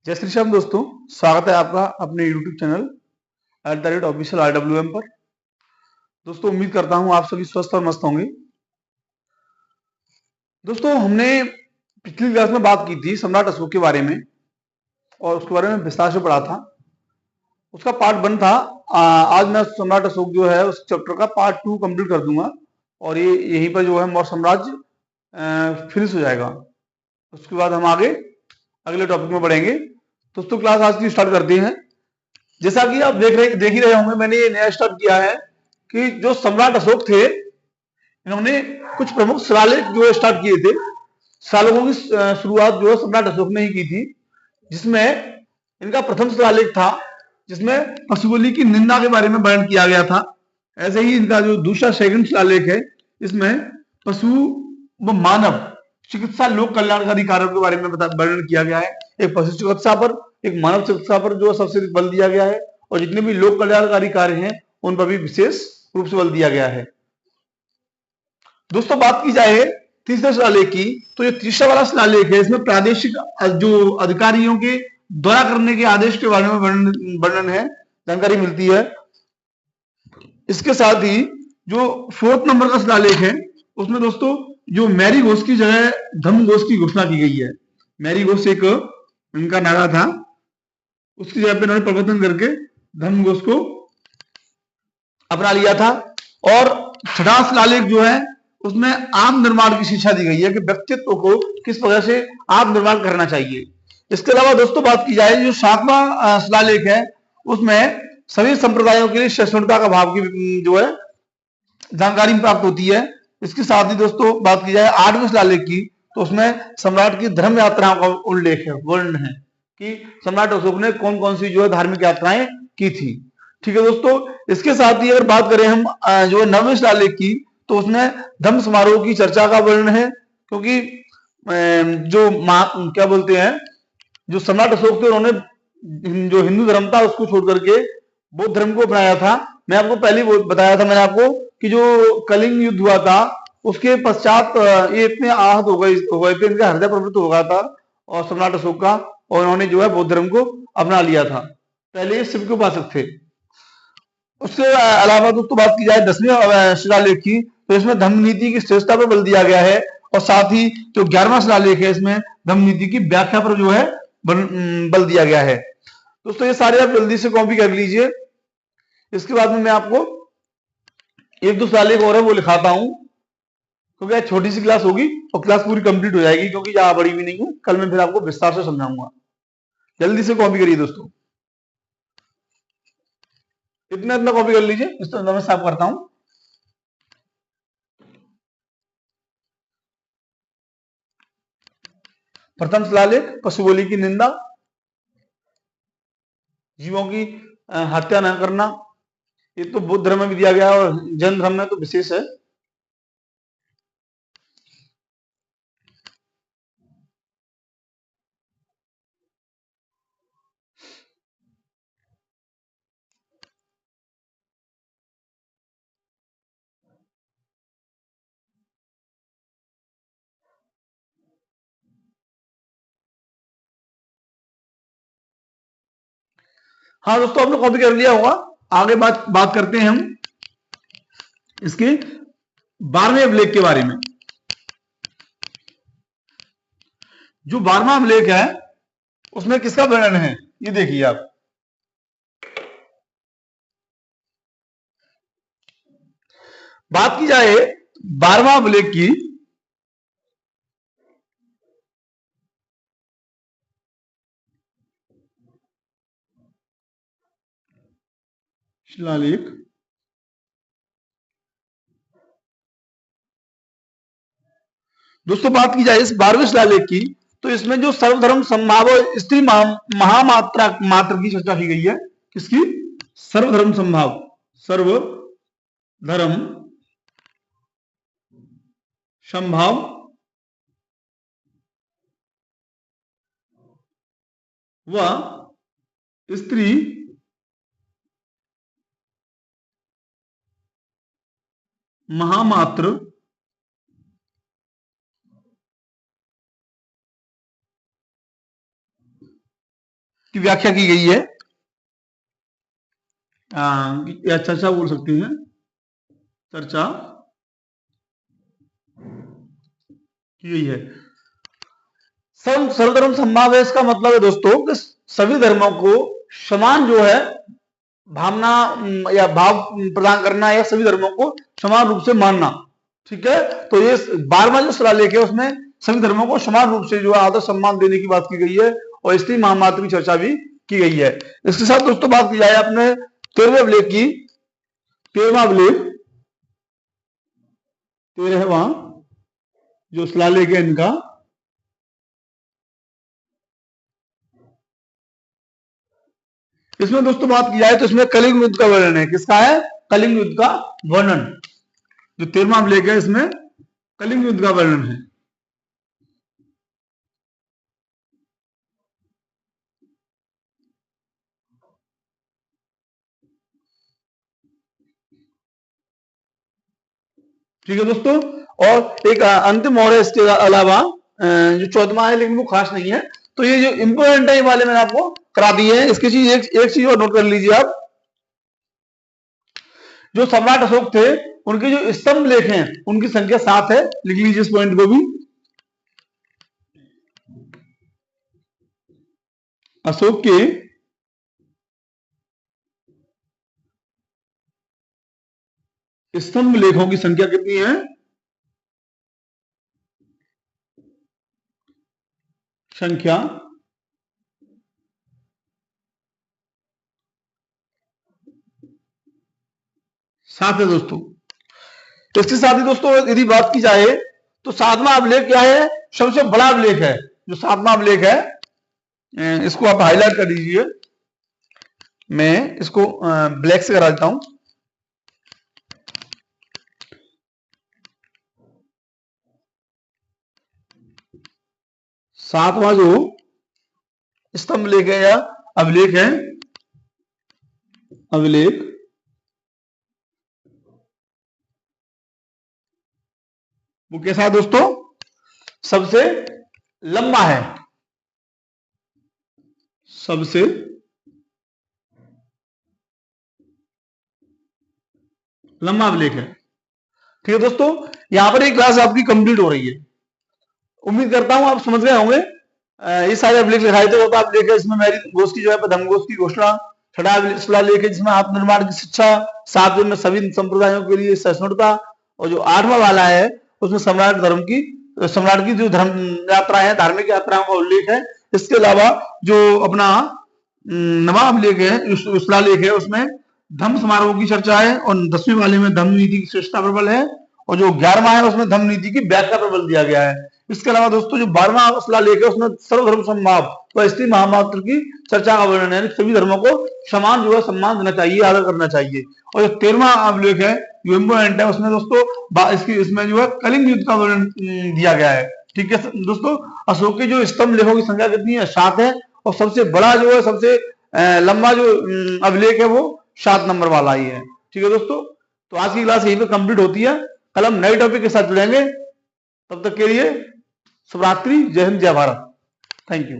जय श्री श्याम दोस्तों, स्वागत है आपका अपने यूट्यूब चैनल @official RWM पर। दोस्तों उम्मीद करता हूं आप सभी स्वस्थ और मस्त होंगे। दोस्तों हमने पिछली क्लास में बात की थी सम्राट अशोक के बारे में और उसके बारे में विस्तार से पढ़ा था। उसका पार्ट 1 था। आज मैं सम्राट अशोक जो है उस चैप्टर का पार्ट 2 कंप्लीट कर दूंगा और ये यहीं पर जो है मौर्य साम्राज्य फिनिश हो जाएगा। उसके बाद हम आगे अगले टॉपिक में बढ़ेंगे। दोस्तों क्लास आज की स्टार्ट करते हैं। जैसा कि आप देख ही रहे होंगे, मैंने ये नया स्टार्ट किया है कि जो सम्राट अशोक थे इन्होंने कुछ प्रमुख शिलालेख जो है स्टार्ट किए थे। शिलालेखों की शुरुआत जो है सम्राट अशोक ने ही की थी, जिसमें इनका प्रथम शिलालेख था जिसमें पशु बलि की निंदा के बारे में वर्णन किया गया था। ऐसे ही इनका जो दूसरा सेकंड शिलालेख है इसमें पशु व मानव चिकित्सा लोक कल्याणकारी कार्यों के बारे में वर्णन किया गया है। एक पशु चिकित्सा पर, एक मानव चिकित्सा पर जो सबसे बल दिया गया है और जितने भी लोक कल्याणकारी कार्य हैं उन पर भी विशेष रूप से बल दिया गया है। दोस्तों बात की जाए तीसरे शिलालेख की, तो ये तीसरा वाला शिलालेख है, इसमें प्रादेशिक जो अधिकारियों के द्वारा करने के आदेश के बारे में वर्णन है, जानकारी मिलती है। इसके साथ ही जो 4th नंबर का शिलालेख है उसमें दोस्तों जो मैरी घोष की जगह धर्म घोष की घोषणा की गई है। मैरी घोष एक इनका नारा था, उसकी जगह पे इन्होंने परिवर्तन करके धर्म घोष को अपना लिया था। और छठा शिलालेख जो है उसमें आत्म निर्माण की शिक्षा दी गई है कि व्यक्तित्व को किस प्रकार से आत्म निर्माण करना चाहिए। इसके अलावा दोस्तों बात की जाए जो 7वां शिलालेख है उसमें सभी संप्रदायों के लिए सहिष्णुता का भाव की जो है जानकारी प्राप्त होती है। इसके साथ ही दोस्तों बात की जाए 8वें शिलालेख की, तो उसमें सम्राट की धर्म यात्राओं का उल्लेख है, वर्णन है कि सम्राट अशोक ने कौन कौन सी जो है धार्मिक यात्राएं की थी। ठीक है दोस्तों, इसके साथ ही अगर बात करें हम जो 9वें शिलालेख की, तो उसमें धर्म समारोह की चर्चा का वर्णन है, क्योंकि जो क्या बोलते हैं जो सम्राट अशोक थे उन्होंने जो हिंदू धर्म था उसको छोड़ करके बौद्ध धर्म को अपनाया था। मैं आपको पहले बताया था मैंने आपको कि जो कलिंग युद्ध हुआ था उसके पश्चात ये इतने आहत हो गए थे, इनका हृदय प्रवृत्त हो गया था और सम्राट अशोक का, और उन्होंने जो है बौद्ध धर्म को अपना लिया था। पहले ये शिव के उपासक थे। उसके अलावा दोस्तों बात की जाए 10वें शिलालेख की, तो इसमें धर्म नीति की श्रेष्ठता पर बल दिया गया है और साथ ही जो 11वां शिलालेख है इसमें धर्म नीति की व्याख्या पर जो है बल दिया गया है। दोस्तों ये सारे आप जल्दी से कॉपी कर लीजिए। इसके बाद में मैं आपको एक दो शिलालेख और है वो लिखाता हूं, क्योंकि आज छोटी सी क्लास होगी और क्लास पूरी कंप्लीट हो जाएगी, क्योंकि ज्यादा बड़ी भी नहीं है। कल मैं फिर आपको विस्तार से समझाऊंगा। जल्दी से कॉपी करिए दोस्तों, इतना कॉपी कर लीजिए। इस तरह मैं साफ करता हूं। प्रथम शिलालेख पशु बलि की निंदा, जीवों की हत्या न करना, ये तो बौद्ध धर्म में भी दिया गया है और जैन धर्म में तो विशेष है। हाँ दोस्तों आपने कॉपी कर लिया होगा। आगे बात करते हैं हम इसके 12वें अभिलेख के बारे में। जो 12वां अभिलेख है उसमें किसका वर्णन है ये देखिए आप। बात की जाए 12वां अभिलेख की, शिलालेख दोस्तों बात की जाए इस 12वें शिलालेख की, तो इसमें जो सर्वधर्म संभाव स्त्री महामात्रा मात्र की चर्चा की गई है। किसकी? सर्वधर्म संभाव, सर्वधर्म संभाव व स्त्री महामात्र की व्याख्या की गई है, या चर्चा बोल सकती हैं, चर्चा की गई है। सर्वधर्म समावेश का मतलब है दोस्तों कि सभी धर्मों को समान जो है भावना या भाव प्रदान करना, या सभी धर्मों को समान रूप से मानना। ठीक है, तो ये 12वां जो शिलालेख है उसमें सभी धर्मों को समान रूप से जो है आदर सम्मान देने की बात की गई है, और स्त्री महामात्र की चर्चा भी की गई है। इसके साथ दोस्तों बात की जाए अपने 13वें अभिलेख की, 13वां अभिलेख, 13वां जो शिलालेख है इनका, इसमें दोस्तों बात की जाए तो इसमें कलिंग युद्ध का वर्णन है। किसका है? कलिंग युद्ध का वर्णन। जो 13वां अभिलेख है इसमें कलिंग युद्ध का वर्णन है। ठीक है दोस्तों, और एक अंतिम और है इसके अलावा जो 14वां है, लेकिन वो खास नहीं है। तो ये जो इंपोर्टेंट है ये वाले मैंने आपको करा दिए हैं। इसकी चीज एक चीज और नोट कर लीजिए आप, जो सम्राट अशोक थे उनके जो स्तंभ लेख हैं उनकी संख्या 7 है। लिख लीजिए इस पॉइंट को भी। अशोक के स्तंभ लेखों की संख्या कितनी है? संख्या 7 है दोस्तों। इसके साथ ही दोस्तों यदि बात की जाए तो 7वां अभिलेख क्या है? सबसे बड़ा अभिलेख है। जो 7वां अभिलेख है इसको आप हाईलाइट कर दीजिए, मैं इसको ब्लैक से करा देता हूं। सातवां जो स्तंभ लेख है या अभिलेख है, अभिलेख वो कैसा है दोस्तों? सबसे लंबा है, सबसे लंबा अभिलेख है। ठीक है दोस्तों, यहां पर एक क्लास आपकी कंप्लीट हो रही है। उम्मीद करता हूं आप समझ गए होंगे। ये सारे अभिलेख लिखाए थे, वो तो आप लेखे इसमें मेरी घोष की जो है धर्मघोष की घोषणा, छठा शिलालेख है जिसमें आत्मनिर्माण की शिक्षा, 7 में सभी संप्रदायों के लिए सहिष्णुता, और जो 8वां वाला है उसमें सम्राट की जो धर्म यात्रा है, धार्मिक यात्राओं का उल्लेख है। इसके अलावा जो अपना 9वां अभिलेख है, शिलालेख है, उसमें धम्म समारोह की चर्चा है, और 10वें वाले में धम्म नीति की श्रेष्ठता प्रबल है, और जो 11वां है उसमें धम्म नीति की व्याख्या प्रबल दिया गया है। इसके अलावा दोस्तों जो 12वां शिलालेख है उसमें सर्वधर्म समभाव व स्त्री महामात्र की चर्चा का वर्णन है। सभी धर्मों को समान जो है सम्मान देना चाहिए, आदर करना चाहिए। और जो 13वां अभिलेख है जो इंपोर्टेंट है, उसमें दोस्तों इसमें जो है कलिंग युद्ध का वर्णन दिया गया है। ठीक है दोस्तों, अशोक के जो स्तंभ लेखों की संख्या कितनी है? 7 है, और सबसे बड़ा जो है, सबसे लंबा जो अभिलेख है वो 7 नंबर वाला ही है। ठीक है दोस्तों, तो आज की क्लास यहीं पे कंप्लीट होती है। कल हम नए टॉपिक के साथ जुड़ेंगे। तब तक के लिए शुभरात्रि, जय हिंद, जय भारत। Thank you.